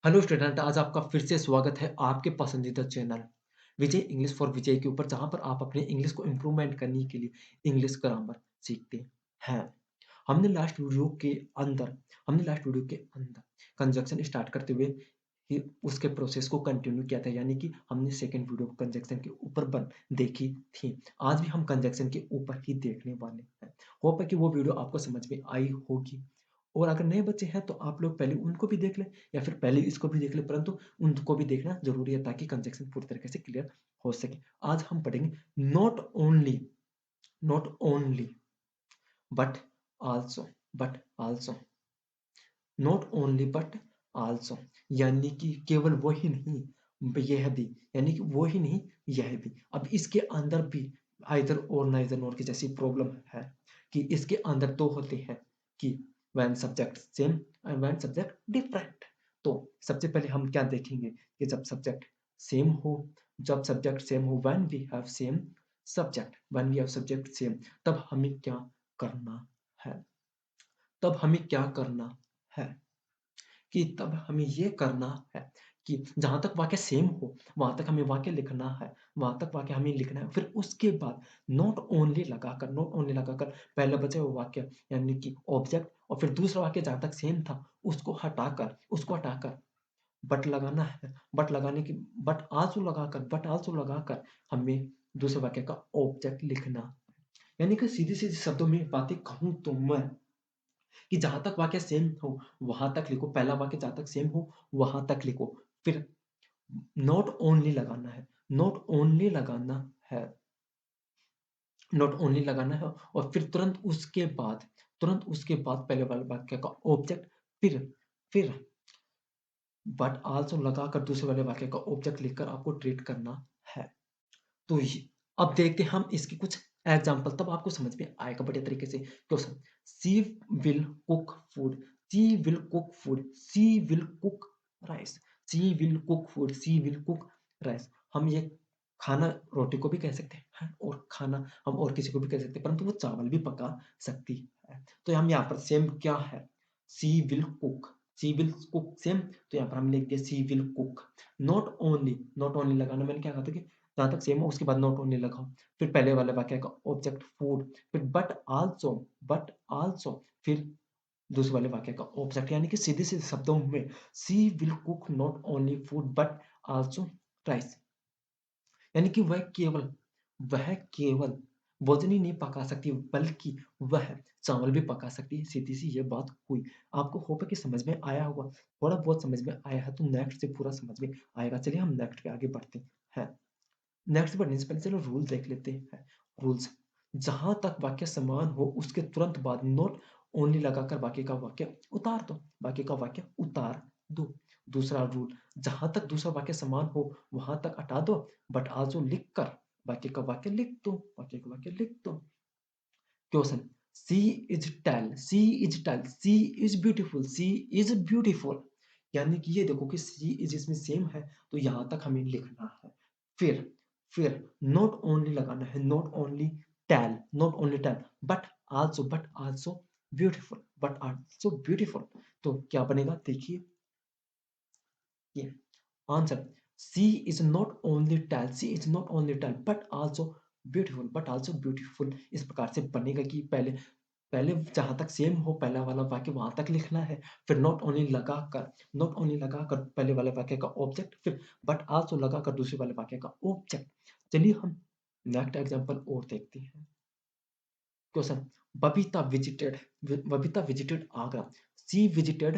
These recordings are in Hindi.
हेलो स्टूडेंट, आज आपका फिर से स्वागत है आपके पसंदीदा चैनल विजय इंग्लिश फॉर विजय के ऊपर, जहां पर आप अपने इंग्लिश को इम्प्रूवमेंट करने के लिए इंग्लिश ग्रामर सीखते हैं। हमने लास्ट वीडियो के अंदर कंजक्शन स्टार्ट करते हुए ही उसके प्रोसेस को कंटिन्यू किया था, यानी कि हमने सेकंड वीडियो कंजक्शन के ऊपर बन देखी थी। आज भी हम कंजक्शन के ऊपर ही देखने वाले हैं। होप है कि वो वीडियो आपको समझ में आई होगी, और अगर नए बच्चे हैं तो आप लोग पहले उनको भी देख लें या फिर पहले इसको भी देख लें, परंतु उनको भी देखना ज़रूरी है ताकि कंजक्शन पूरी तरीके से क्लियर हो सके। आज हम पढ़ेंगे not only, not only but also, but also, not only but also, यानी कि केवल वही नहीं, यह भी, यानी कि वो ही नहीं, यह भी। अब इसके अंदर भी आइदर और नाइदर नॉर की जैसी प्रॉब्लम है कि इसके अंदर दो होते हैं कि when subject same and when subject different. तो सबसे पहले हम क्या देखेंगे कि जब सब्जेक्ट सेम हो, जब सब्जेक्ट सेम हो, when we have same subject, when we have subject same, तब हमें क्या करना है, तब हमें क्या करना है कि तब हमें ये करना है कि जहाँ तक वाक्य सेम हो, वहाँ तक हमें वाक्य लिखना है, वहाँ तक वाक्य हमें लिखना है। फिर उसके बाद नॉट ओनली लगाकर पहले बचे हुए वाक्य यानी कि ऑब्जेक्ट, और फिर दूसरा वाक्य जहाँ तक सेम था उसको हटाकर बट लगाना है। बट आल्सो लगाकर हमें दूसरे वाक्य का ऑब्जेक्ट लिखना। यानी कि सीधे-सीधे शब्दों में बातें कहूँ तो मैं कि जहाँ तक वाक्य सेम हो, वहाँ तक लिखो। पहला वाक्य जहाँ तक सेम हो, वहाँ तक लिखो। फिर नॉट ओनली लगाना है, नॉट ओनली लगाना है, नॉट ओनली लगाना है, और फिर तुरंत उसके बाद पहले वाले वाक्य का ऑब्जेक्ट, फिर बट आल्सो लगाकर दूसरे वाले वाक्य का ऑब्जेक्ट लिखकर आपको ट्रीट करना है। तो ये अब देखते हैं हम इसकी कुछ एग्जांपल, तब आपको समझ में आएगा बढ़िया तरीके से। Question, she will cook food, she will cook food, she will cook rice, she will cook food, she will cook rice. हम ये खाना रोटी को भी कह सकते हैं और खाना हम और किसी को भी कह सकते हैं, परंतु वो चावल भी पका सकती है। तो हम यहाँ पर सेम क्या है, she will cook, she will cook same, तो यहाँ पर हम लिख दिया she will cook. Not only लगाना, मैंने क्या कहा था कि जहाँ तक सेम हो उसके बाद नॉट ओनली लगाओ। फिर पहले वाले वाक्य का ऑब्जेक्ट फूड, फिर बट आल्सो, फिर दूसरे वाले वाक्य का ऑब्जेक्ट, यानी कि सीधे-सीधे शब्दों में she will cook not only food but also rice. यानी कि वह केवल भोजन ही नहीं पका सकती, बल्कि वह चावल भी पका सकती है। सीधी-सी ये बात हुई। आपको होप है कि समझ में आया होगा। थोड़ा बहुत समझ में आया है तो नेक्स्ट से पूरा समझ में आएगा। चलिए हम नेक्स्ट पे आगे बढ़ते हैं। नेक्स्ट बढ़ने से पहले चलो रूल देख लेते हैं। रूल्स, जहां तक वाक्य समान हो उसके तुरंत बाद नॉट ओनली लगाकर बाकी का वाक्य उतार दो। दूसरा रूल, जहां तक दूसरा वाक्य समान हो वहां तक हटा दो, बट आल्सो लिख कर बाकी का वाक्य लिख दो। Question, she is beautiful, she is beautiful, यानी कि ये देखो कि सी इज इसमें सेम है, तो यहां तक हमें लिखना है। फिर फिर नॉट ओनली लगाना है, not only tall but also beautiful. तो क्या बनेगा देखिए, ये answer, she is not only tall but also beautiful इस प्रकार से बनेगा कि पहले पहले जहाँ तक सेम हो पहला वाला वाक्य वहाँ तक लिखना है, फिर नॉट ओनली लगाकर पहले वाले वाक्य का ऑब्जेक्ट, फिर बट आल्सो लगाकर दूसरे वाले वाक्य का ऑब्जेक्ट। चलिए हम नेक्स्ट एग्जांपल और देखते हैं। Question, Babita visited Agra, she visited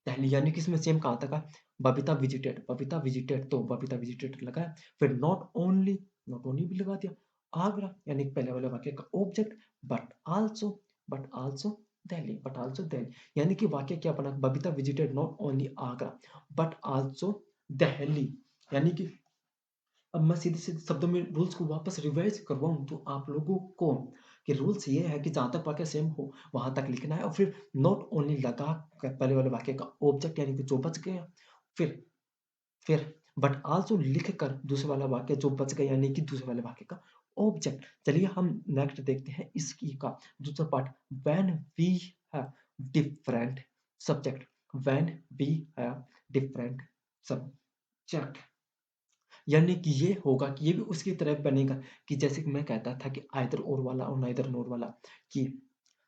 Delhi, यानी कि इसमें सेम कहाँ तक है, बबीता विजिटेड तो बबीता विजिटेड लगाया, फिर नॉट ओनली भी लगा दिया, आगरा यानी कि पहले वाले वाक्य का object, but also but also Delhi, यानी कि वाक्य क्या बना, Babita visited not only Agra but also Delhi. यानी कि अब मैं सीधे-सीधे शब्दों में रूल्स को वापस रिवाइज़ करवाऊँ तो आप लोगों को कि रूल्स ये है कि जहाँ तक वाक्य सेम हो वहाँ तक लिखना है, और फिर नॉट ओनली लगा कर पहले वाले वाक्य का ऑब्जेक्ट, यानी कि जो बच गया, फिर फिर बट आल्सो लिख कर दूसरे वाला वाक्य जो बच गया, यानी कि दूसरे वाले वाक्य का ऑब्जेक्ट। चलिए हम नेक्स्ट देखते हैं इसकी का दूसरा part, when we have different subject. When we have different subject. यानी कि ये होगा कि ये भी उसकी तरह बनेगा कि जैसे कि मैं कहता था कि आइदर और वाला और नाइदर नोर वाला, कि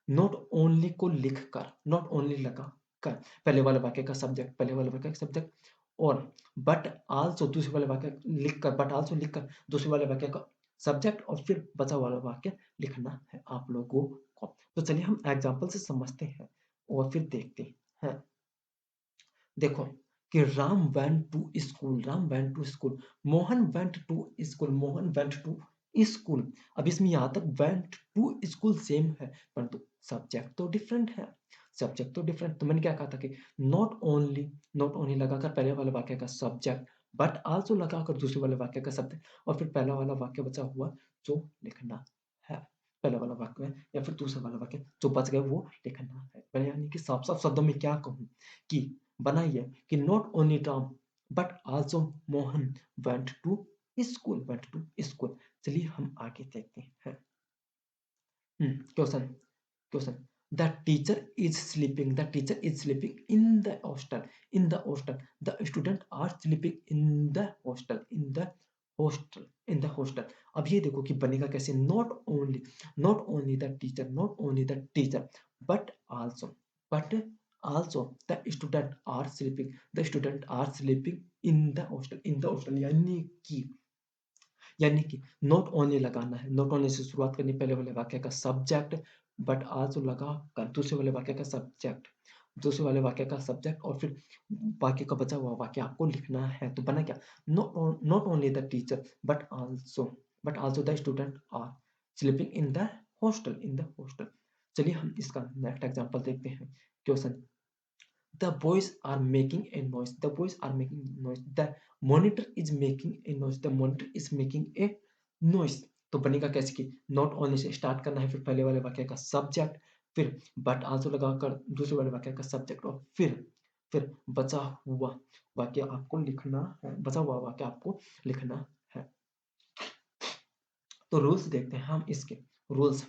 नॉट ओनली को लिख कर, नॉट ओनली लगा कर पहले वाले वाक्य का सब्जेक्ट, पहले वाले वाक्य का सब्जेक्ट, और बट आल्सो दूसरे वाले वाक्य लिख कर, बट आल्सो लिख कर दूसरे वाले वाक्य का सब्जेक्ट, और फिर बचा वाला वाक्य लिखना है आप लोगों को। तो चलिए हम एग्जाम्पल से समझते हैं और फिर देखते हैं। देखो कि Ram went to school, Ram went to school, Mohan went to school, Mohan went to school. अब इसमें यहाँ तक वेंट टू स्कूल सेम है, परंतु सब्जेक्ट तो डिफरेंट है, सब्जेक्ट तो डिफरेंट। तो मैंने क्या कहा था कि नॉट ओनली, नॉट ओनली लगाकर पहले वाले वाक्य का सब्जेक्ट, बट आल्सो लगाकर दूसरे वाले वाक्य का सब्जेक्ट, और फिर पहला वाला वाक्य बचा हुआ जो लिखना है, पहला वाला वाक्य या फिर दूसरा वाला वाक्य जो बच गया वो लिखना है। मैंने यानी कि साफ साफ शब्दों में क्या कहूँ कि बनाइए कि not only Ram but also Mohan went to school, went to school. चलिए हम आगे देखते हैं। Question, question, the teacher is sleeping, the teacher is sleeping in the hostel, in the hostel, the student are sleeping in the hostel, in the hostel, in the hostel. अब ये देखो कि बनेगा कैसे, not only, not only the teacher, not only the teacher but also, but also the student are sleeping, the student are sleeping in the hostel, in the hostel. यानी कि नॉट ओनली लगाना है, नॉट ओनली से शुरुआत करनी पहले वाले वाक्य का सब्जेक्ट, बट आल्सो लगा कर दूसरे वाले वाक्य का सब्जेक्ट, दूसरे वाले वाक्य का सब्जेक्ट, और फिर बाकी का बचा हुआ वाक्य आपको लिखना है। तो बना क्या, not only the teacher but also the student are sleeping in the hostel, in the hostel. चलिए हम इसका नेक्स्ट एग्जांपल देखते हैं। Question, the boys are making a noise, the boys are making noise, the monitor is making a noise, the monitor is making a noise। तो बनेगा कैसे कि नॉट ओनली से स्टार्ट करना है, फिर पहले वाले वाक्य का सब्जेक्ट, फिर बट आल्सो लगाकर दूसरे वाले वाक्य का सब्जेक्ट, और फिर बचा हुआ वाक्य आपको लिखना है, बचा हुआ वाक्य आपको लिखना है। तो रूल्स देखते हैं हम इसके रूल्स।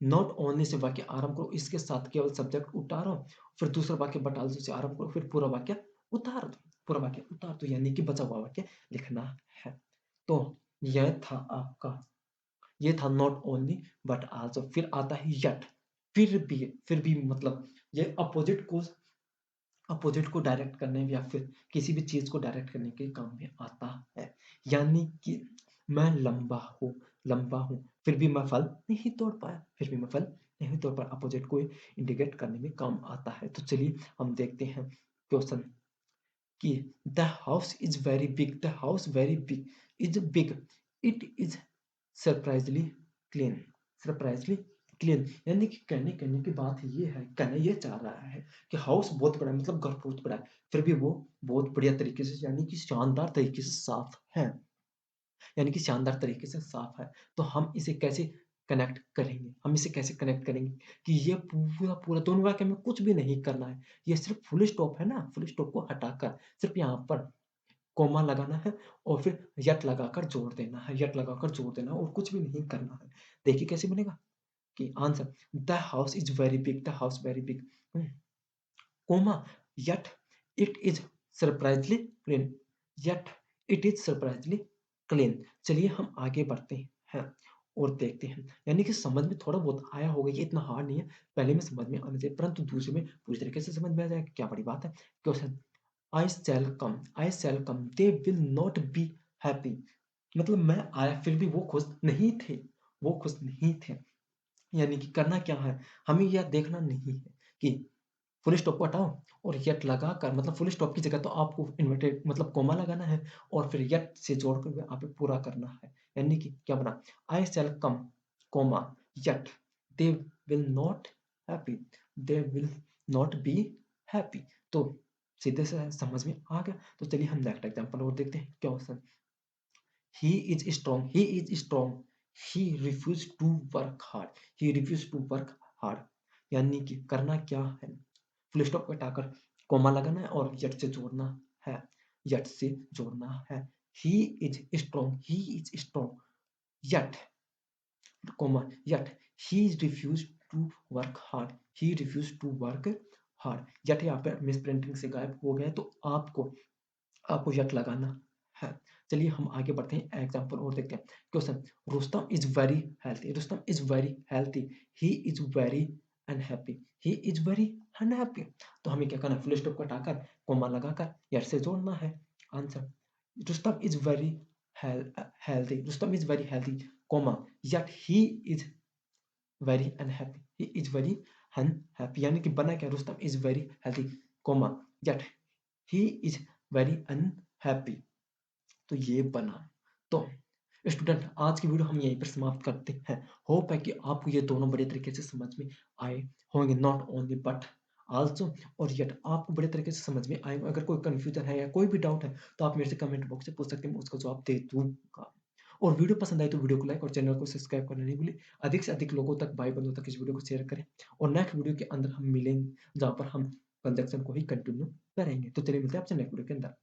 नॉट ओनली से वाक्य आरंभ करो, इसके साथ केवल सब्जेक्ट उतारो, फिर दूसरा वाक्य बट आल्सो से आरंभ करो, फिर पूरा वाक्य उतार दो, पूरा वाक्य उतार दो, यानी कि बचा हुआ वाक्य लिखना है। तो यह था आपका, ये था नॉट ओनली बट आल्सो। फिर आता है यट, फिर भी मतलब ये अपोजिट को डायरेक्ट करने या फिर किसी भी चीज को डायरेक्ट करने के काम में आता है। यानी कि मैं लंबा हूँ, फिर भी मैं फल नहीं तोड़ पाया, फिर भी मैं फल नहीं तोड़ पाया, अपोजिट को इंडिकेट करने में काम आता है। तो चलिए हम देखते हैं क्वेश्चन कि the house is very big, the house very big is big, it is सरप्राइजली clean, सरप्राइजली clean. यानी कि कहने की बात ये है, कहना ये चाह रहा है कि हाउस बहुत बड़ा है, मतलब घर बहुत बड़ा है, फिर भी वो बहुत बढ़िया तरीके से, यानी कि शानदार तरीके से साफ है, यानी कि शानदार तरीके से साफ है। तो हम इसे कैसे कनेक्ट करेंगे, हम इसे कैसे कनेक्ट करेंगे कि ये पूरा पूरा दोनों वाक्य में कुछ भी नहीं करना है, ये सिर्फ फुल स्टॉप है ना, फुल स्टॉप को हटाकर सिर्फ यहाँ पर कॉमा लगाना है, और फिर यट लगाकर जोड़ देना है, यट लगाकर जोड़ देना है, और कुछ भी नहीं करना है। देखिए कैसे बनेगा कि answer, the house is very big, the house very big, comma, yet it is surprisingly clean, yet it is surprisingly clean। चलिए हम आगे बढ़ते हैं और देखते हैं, यानी कि समझ में थोड़ा बहुत आया होगा, ये इतना हार्ड नहीं है, पहले में समझ में आना चाहिए, परंतु दूसरे में पूरी तरीके से समझ में आ जाएगा, क्या बड़ी बात है। Question, I shall come, they will not be happy। मतलब मैं आया फिर भी वो खुश नहीं थे, वो खुश नहीं थे। यानी कि करना क्या है, हमें यह देखना नहीं है कि फुल स्टॉप को हटाओ और यट लगाकर, मतलब फुल स्टॉप की जगह तो आपको इन्वर्टेड मतलब कोमा लगाना है, और फिर यट से जोड़कर आप पूरा करना है। यानी कि क्या बना, I shall come, comma, yet they will not happy, they will not be happy. तो सीधे से समझ में आ गया। तो चलिए हम नेक्स्ट एग्जांपल और देखते हैं। Question, he is strong, he is strong, he refused to work hard, he refused to work hard। यानी कि करना क्या है, फुल स्टॉप हटाकर कोमा लगाना है और यट से जोड़ना है, यट से जोड़ना है। he is strong, he is strong, yet comma, yet he refused to work hard, he refused to work hard yet यहाँ पे मिसप्रिंटिंग से गायब हो गया है, तो आपको आपको यट लगाना है। चलिए हम आगे बढ़ते हैं, एग्जांपल और देखते हैं। Question, Rustam is very healthy, Rustam is very healthy, he is very unhappy, he is very unhappy. तो हमें क्या करना है, फुल स्टॉप हटाकर कॉमा लगाकर यट से जोड़ना है answer. Rustam is very healthy, Rustam is very healthy, comma yet he is very unhappy, he is very unhappy, यानी कि बना क्या, Rustam is very healthy, comma yet he is very unhappy. तो ये बना। तो स्टूडेंट, आज की वीडियो हम यहीं पर समाप्त करते हैं। होप है कि आपको ये दोनों बड़े तरीके से समझ में आए होंगे, नॉट ओनली बट आल्सो और येट, आपको बड़े तरीके से समझ में आए। अगर कोई कंफ्यूजन है या कोई भी डाउट है तो आप मेरे से कमेंट बॉक्स में पूछ सकते हैं, मैं उसका जवाब दे दूंगा। और वीडियो पसंद आए तो वीडियो को लाइक और चैनल को सब्सक्राइब करना नहीं भूलें। अधिक से अधिक लोगों तक, भाई बंधुओं तक इस वीडियो को शेयर करें। और नेक्स्ट वीडियो के अंदर हम मिलेंगे, जहाँ पर हम कंजक्शन को ही कंटिन्यू करेंगे। तो चलिए मिलते हैं आपसे नेक्स्ट वीडियो के अंदर।